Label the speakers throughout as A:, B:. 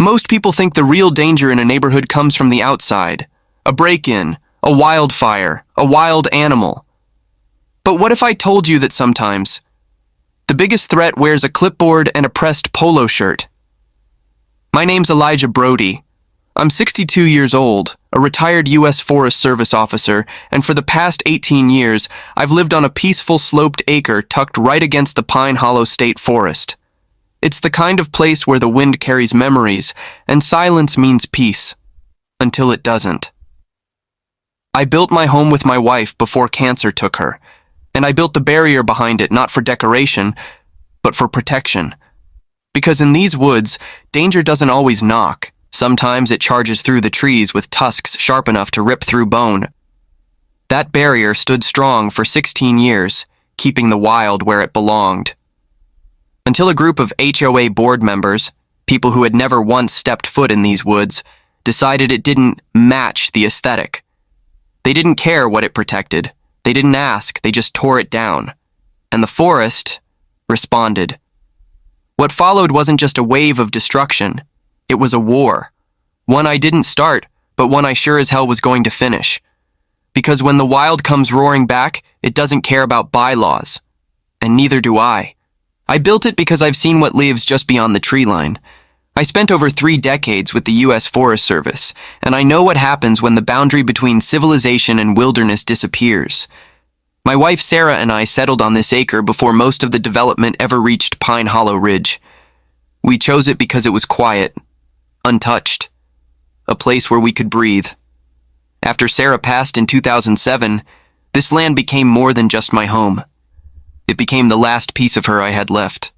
A: Most people think the real danger in a neighborhood comes from the outside. A break-in, a wildfire, a wild animal. But what if I told you that sometimes the biggest threat wears a clipboard and a pressed polo shirt? My name's Elijah Brody. I'm 62 years old, a retired U.S. Forest Service officer, and for the past 18 years, I've lived on a peaceful sloped acre tucked right against the Pine Hollow State Forest. It's the kind of place where the wind carries memories, and silence means peace. Until it doesn't. I built my home with my wife before cancer took her, and I built the barrier behind it not for decoration, but for protection. Because in these woods, danger doesn't always knock. Sometimes it charges through the trees with tusks sharp enough to rip through bone. That barrier stood strong for 16 years, keeping the wild where it belonged. Until a group of HOA board members, people who had never once stepped foot in these woods, decided it didn't match the aesthetic. They didn't care what it protected. They didn't ask, they just tore it down. And the forest responded. What followed wasn't just a wave of destruction. It was a war. One I didn't start, but one I sure as hell was going to finish. Because when the wild comes roaring back, it doesn't care about bylaws. And neither do I. I built it because I've seen what lives just beyond the tree line. I spent over 3 decades with the U.S. Forest Service, and I know what happens when the boundary between civilization and wilderness disappears. My wife Sarah and I settled on this acre before most of the development ever reached Pine Hollow Ridge. We chose it because it was quiet, untouched, a place where we could breathe. After Sarah passed in 2007, this land became more than just my home. It became the last piece of her I had left.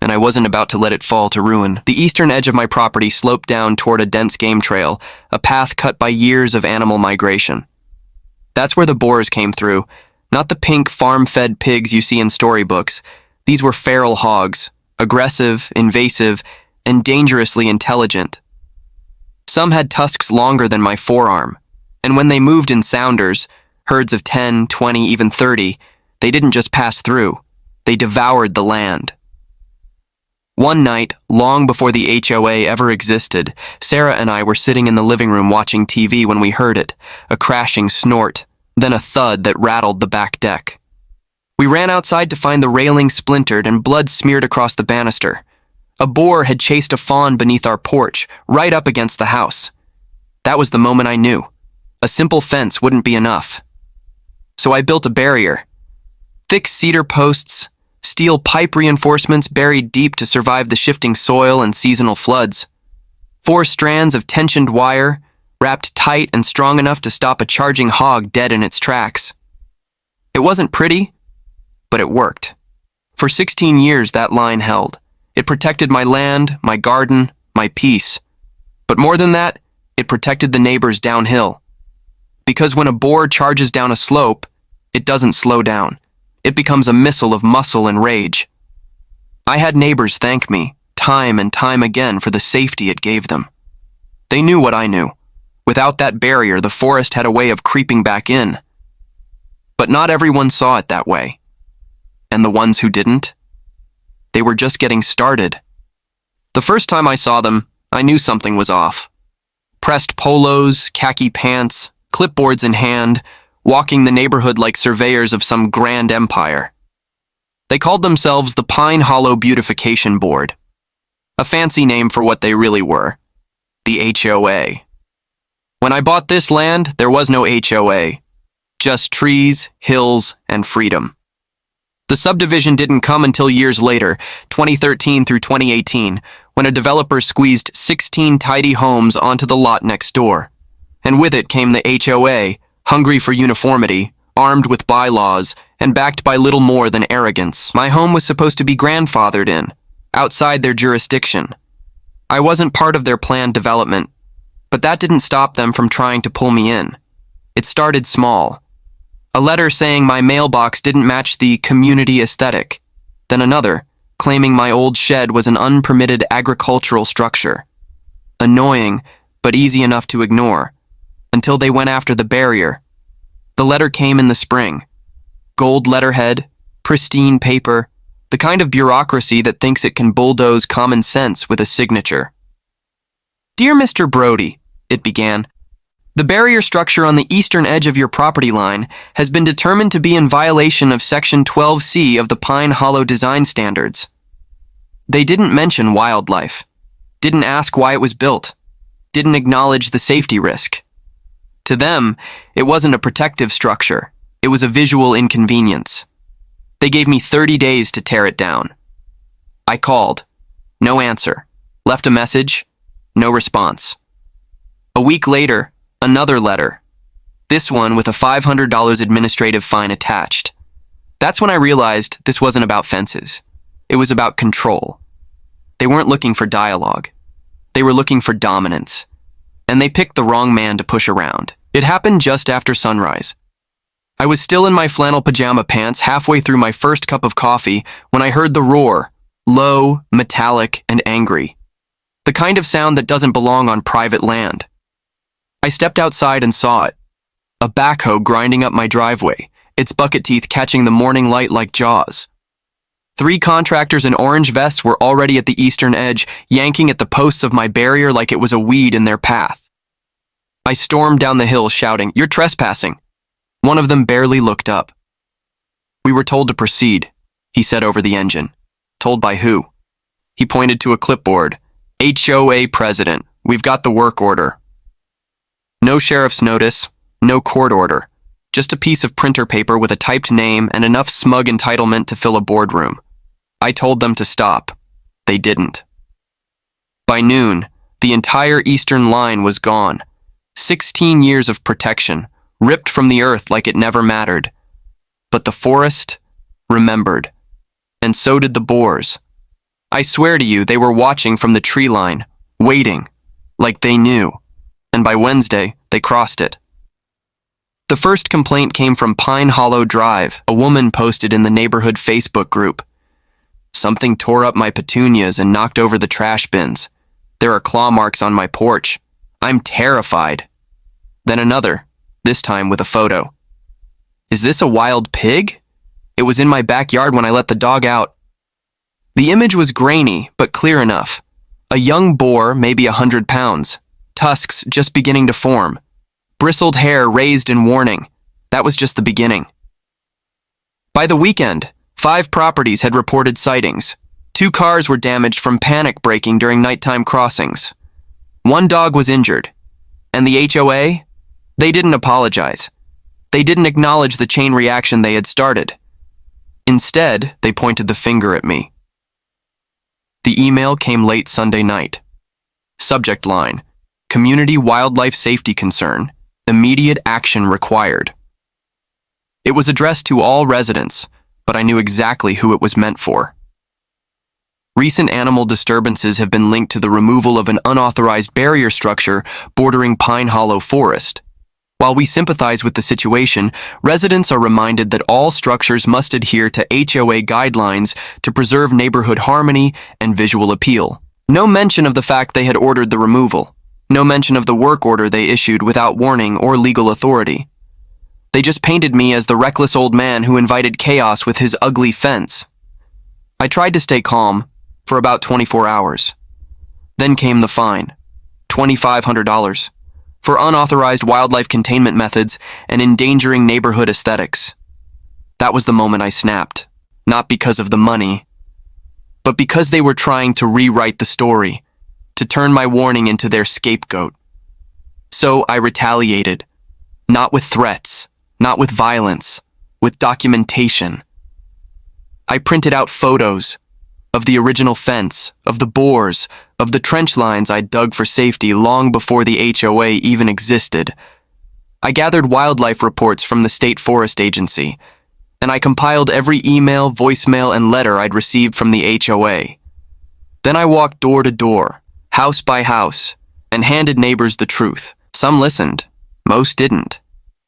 A: And I wasn't about to let it fall to ruin. The eastern edge of my property sloped down toward a dense game trail, a path cut by years of animal migration. That's where the Boars came through, not the pink farm-fed pigs you see in storybooks. These were feral hogs, aggressive, invasive, and dangerously intelligent. Some had tusks longer than my forearm, and when they moved in sounders, herds of 10, 20, even 30, they didn't just pass through, they devoured the land. One night, long before the HOA ever existed, Sarah and I were sitting in the living room watching TV when we heard it, a crashing snort, then a thud that rattled the back deck. We ran outside to find the railing splintered and blood smeared across the banister. A boar had chased a fawn beneath our porch, right up against the house. That was the moment I knew. A simple fence wouldn't be enough. So I built a barrier. Thick cedar posts, steel pipe reinforcements buried deep to survive the shifting soil and seasonal floods. 4 strands of tensioned wire, wrapped tight and strong enough to stop a charging hog dead in its tracks. It wasn't pretty, but it worked. For 16 years, that line held. It protected my land, my garden, my peace. But more than that, it protected the neighbors downhill. Because when a boar charges down a slope, it doesn't slow down. It becomes a missile of muscle and rage. I had neighbors thank me, time and time again, for the safety it gave them. They knew what I knew. Without that barrier, the forest had a way of creeping back in. But not everyone saw it that way. And the ones who didn't? They were just getting started. The first time I saw them, I knew something was off. Pressed polos, khaki pants, clipboards in hand, walking the neighborhood like surveyors of some grand empire. They called themselves the Pine Hollow Beautification Board, a fancy name for what they really were, the HOA. When I bought this land, there was no HOA, just trees, hills, and freedom. The subdivision didn't come until years later, 2013 through 2018, when a developer squeezed 16 tidy homes onto the lot next door. And with it came the HOA, hungry for uniformity, armed with bylaws, and backed by little more than arrogance. My home was supposed to be grandfathered in, outside their jurisdiction. I wasn't part of their planned development, but that didn't stop them from trying to pull me in. It started small. A letter saying my mailbox didn't match the community aesthetic, then another, claiming my old shed was an unpermitted agricultural structure. Annoying, but easy enough to ignore. Until they went after the barrier. The letter came in the spring. Gold letterhead, pristine paper, the kind of bureaucracy that thinks it can bulldoze common sense with a signature. "Dear Mr. Brody," it began, "the barrier structure on the eastern edge of your property line has been determined to be in violation of Section 12C of the Pine Hollow Design Standards." They didn't mention wildlife, didn't ask why it was built, didn't acknowledge the safety risk. To them, it wasn't a protective structure, it was a visual inconvenience. They gave me 30 days to tear it down. I called. No answer. Left a message. No response. A week later, another letter. This one with a $500 administrative fine attached. That's when I realized this wasn't about fences. It was about control. They weren't looking for dialogue. They were looking for dominance. And they picked the wrong man to push around. It happened just after sunrise. I was still in my flannel pajama pants halfway through my first cup of coffee when I heard the roar, low, metallic, and angry. The kind of sound that doesn't belong on private land. I stepped outside and saw it. A backhoe grinding up my driveway, its bucket teeth catching the morning light like jaws. 3 contractors in orange vests were already at the eastern edge, yanking at the posts of my barrier like it was a weed in their path. I stormed down the hill shouting, "You're trespassing." One of them barely looked up. "We were told to proceed," he said over the engine. "Told by who?" He pointed to a clipboard. "HOA president. We've got the work order." No sheriff's notice, no court order. Just a piece of printer paper with a typed name and enough smug entitlement to fill a boardroom. I told them to stop. They didn't. By noon, the entire eastern line was gone. 16 years of protection, ripped from the earth like it never mattered. But the forest remembered. And so did the Boars. I swear to you, they were watching from the tree line, waiting, like they knew. And by Wednesday, they crossed it. The first complaint came from Pine Hollow Drive. A woman posted in the neighborhood Facebook group. "Something tore up my petunias and knocked over the trash bins. There are claw marks on my porch. I'm terrified." Then another, this time with a photo. "Is this a wild pig? It was in my backyard when I let the dog out." The image was grainy, but clear enough. A young boar, maybe 100 pounds. Tusks just beginning to form. Bristled hair raised in warning. That was just the beginning. By the weekend, 5 properties had reported sightings. 2 cars were damaged from panic braking during nighttime crossings. 1 dog was injured. And the HOA? They didn't apologize. They didn't acknowledge the chain reaction they had started. Instead, they pointed the finger at me. The email came late Sunday night. Subject line: Community Wildlife Safety Concern. Immediate action required. It was addressed to all residents, but I knew exactly who it was meant for. Recent animal disturbances have been linked to the removal of an unauthorized barrier structure bordering Pine Hollow Forest. While we sympathize with the situation, residents are reminded that all structures must adhere to HOA guidelines to preserve neighborhood harmony and visual appeal. No mention of the fact they had ordered the removal. No mention of the work order they issued without warning or legal authority. They just painted me as the reckless old man who invited chaos with his ugly fence. I tried to stay calm for about 24 hours. Then came the fine, $2,500, for unauthorized wildlife containment methods and endangering neighborhood aesthetics. That was the moment I snapped, not because of the money, but because they were trying to rewrite the story, to turn my warning into their scapegoat. So I retaliated, not with threats, not with violence, with documentation. I printed out photos of the original fence, of the Boars, of the trench lines I dug for safety long before the HOA even existed. I gathered wildlife reports from the State Forest Agency, and I compiled every email, voicemail, and letter I'd received from the HOA. Then I walked door to door, house by house, and handed neighbors the truth. Some listened, most didn't.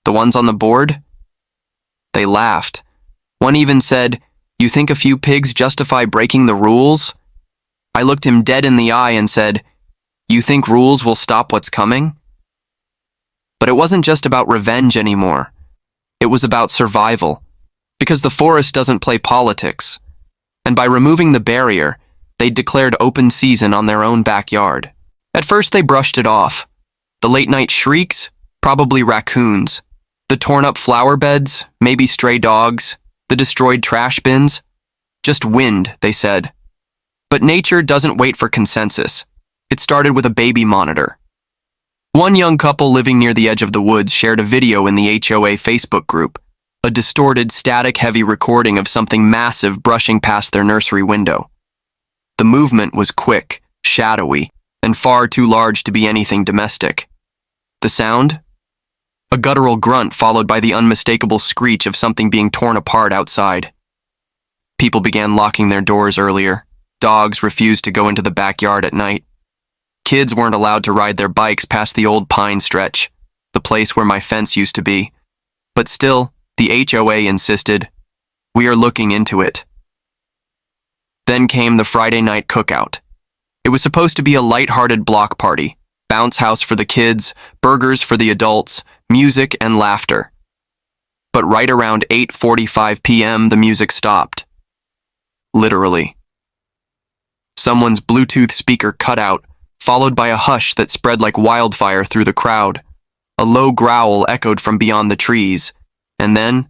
A: The ones on the board? They laughed. One even said, "You think a few pigs justify breaking the rules?" I looked him dead in the eye and said, "You think rules will stop what's coming?" But it wasn't just about revenge anymore. It was about survival. Because the forest doesn't play politics. And by removing the barrier, they declared open season on their own backyard. At first they brushed it off. The late-night shrieks? Probably raccoons. The torn-up flower beds? Maybe stray dogs. The destroyed trash bins? Just wind, they said. But nature doesn't wait for consensus. It started with a baby monitor. One young couple living near the edge of the woods shared a video in the HOA Facebook group, a distorted, static-heavy recording of something massive brushing past their nursery window. The movement was quick, shadowy, and far too large to be anything domestic. The sound? A guttural grunt followed by the unmistakable screech of something being torn apart outside. People began locking their doors earlier. Dogs refused to go into the backyard at night. Kids weren't allowed to ride their bikes past the old pine stretch, the place where my fence used to be. But still, the HOA insisted, "We are looking into it." Then came the Friday night cookout. It was supposed to be a light-hearted block party, bounce house for the kids, burgers for the adults, music and laughter. But right around 8:45 p.m., the music stopped. Literally. Someone's Bluetooth speaker cut out, followed by a hush that spread like wildfire through the crowd. A low growl echoed from beyond the trees, and then,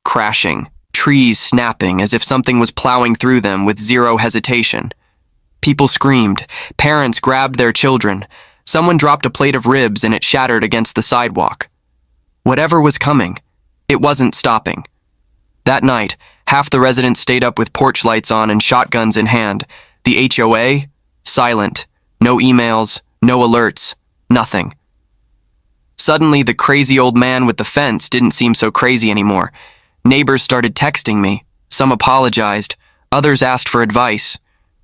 A: crashing, trees snapping as if something was plowing through them with zero hesitation. People screamed, parents grabbed their children, someone dropped a plate of ribs and it shattered against the sidewalk. Whatever was coming, it wasn't stopping. That night, half the residents stayed up with porch lights on and shotguns in hand. The HOA, silent. No emails, no alerts, nothing. Suddenly, the crazy old man with the fence didn't seem so crazy anymore. Neighbors started texting me. Some apologized. Others asked for advice.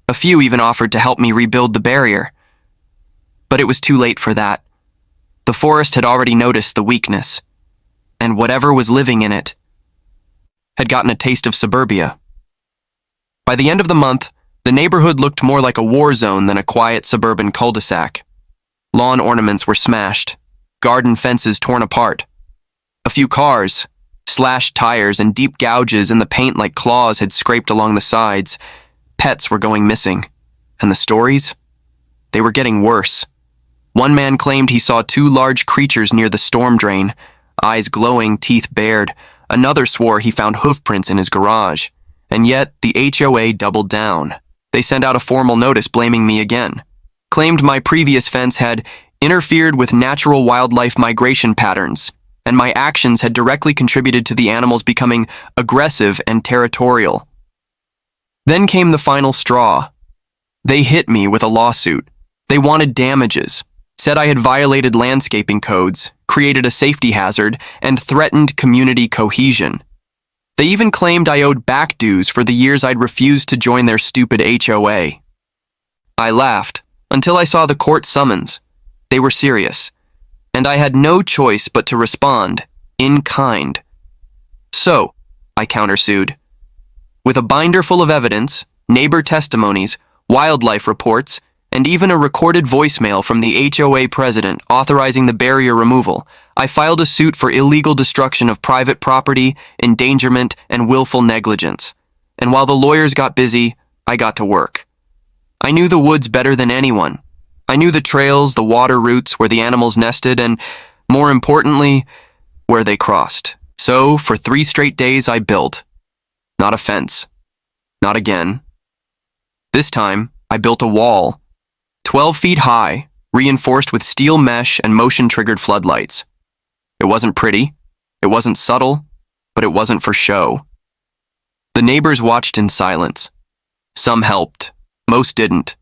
A: A few even offered to help me rebuild the barrier. But it was too late for that. The forest had already noticed the weakness, and whatever was living in it had gotten a taste of suburbia. By the end of the month, the neighborhood looked more like a war zone than a quiet suburban cul-de-sac. Lawn ornaments were smashed, garden fences torn apart. A few cars, slashed tires, and deep gouges in the paint like claws had scraped along the sides. Pets were going missing. And the stories? They were getting worse. One man claimed he saw two large creatures near the storm drain, eyes glowing, teeth bared. Another swore he found hoofprints in his garage. And yet, the HOA doubled down. They sent out a formal notice blaming me again. Claimed my previous fence had interfered with natural wildlife migration patterns, and my actions had directly contributed to the animals becoming aggressive and territorial. Then came the final straw. They hit me with a lawsuit. They wanted damages, said I had violated landscaping codes, created a safety hazard, and threatened community cohesion. They even claimed I owed back dues for the years I'd refused to join their stupid HOA. I laughed until I saw the court summons. They were serious, and I had no choice but to respond in kind. So, I countersued. With a binder full of evidence, neighbor testimonies, wildlife reports, and even a recorded voicemail from the HOA president authorizing the barrier removal, I filed a suit for illegal destruction of private property, endangerment, and willful negligence. And while the lawyers got busy, I got to work. I knew the woods better than anyone. I knew the trails, the water routes, where the animals nested, and, more importantly, where they crossed. So, for 3 straight days, I built. Not a fence. Not again. This time, I built a wall. 12 feet high, reinforced with steel mesh and motion-triggered floodlights. It wasn't pretty, it wasn't subtle, but it wasn't for show. The neighbors watched in silence. Some helped, most didn't.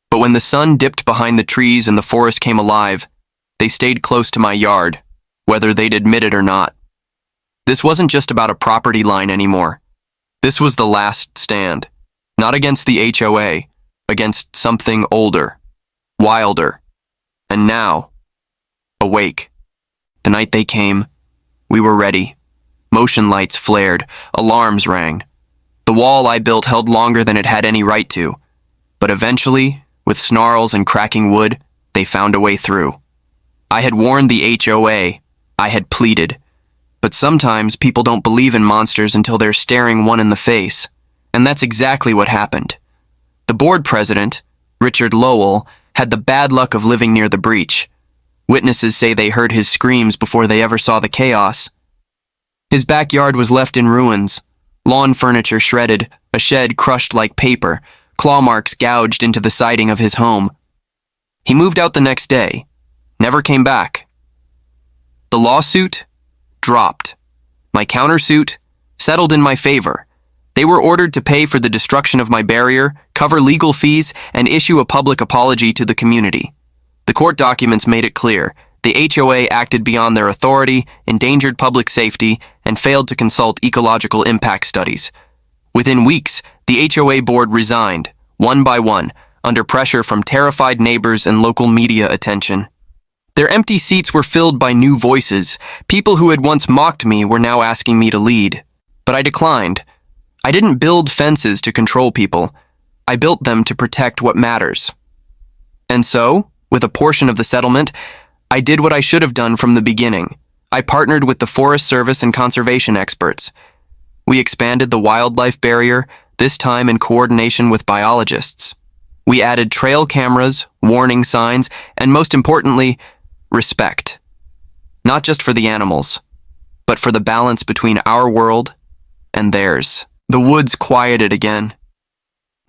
A: But when the sun dipped behind the trees and the forest came alive, they stayed close to my yard, whether they'd admit it or not. This wasn't just about a property line anymore. This was the last stand, not against the HOA, against something older, wilder, and now, awake. The night they came, we were ready. Motion lights flared, alarms rang. The wall I built held longer than it had any right to, but eventually, with snarls and cracking wood, they found a way through. I had warned the HOA, I had pleaded, but sometimes people don't believe in monsters until they're staring one in the face, and that's exactly what happened. The board president, Richard Lowell, had the bad luck of living near the breach. Witnesses say they heard his screams before they ever saw the chaos. His backyard was left in ruins, lawn furniture shredded, a shed crushed like paper, claw marks gouged into the siding of his home. He moved out the next day, never came back. The lawsuit dropped. My countersuit settled in my favor. They were ordered to pay for the destruction of my barrier, cover legal fees, and issue a public apology to the community. The court documents made it clear the HOA acted beyond their authority, endangered public safety, and failed to consult ecological impact studies. Within weeks, the HOA board resigned, one by one, under pressure from terrified neighbors and local media attention. Their empty seats were filled by new voices. People who had once mocked me were now asking me to lead. But I declined. I didn't build fences to control people. I built them to protect what matters. And so, with a portion of the settlement, I did what I should have done from the beginning. I partnered with the Forest Service and conservation experts. We expanded the wildlife barrier, this time in coordination with biologists. We added trail cameras, warning signs, and most importantly, respect. Not just for the animals, but for the balance between our world and theirs. The woods quieted again.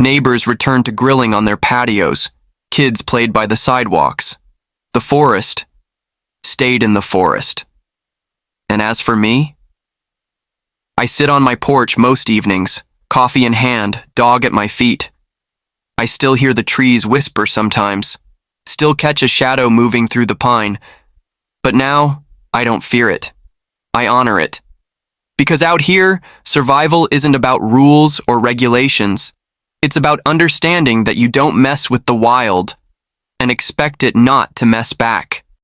A: Neighbors returned to grilling on their patios. Kids played by the sidewalks. The forest stayed in the forest. And as for me, I sit on my porch most evenings, coffee in hand, dog at my feet. I still hear the trees whisper sometimes, still catch a shadow moving through the pine. But now, I don't fear it. I honor it. Because out here, survival isn't about rules or regulations. It's about understanding that you don't mess with the wild and expect it not to mess back.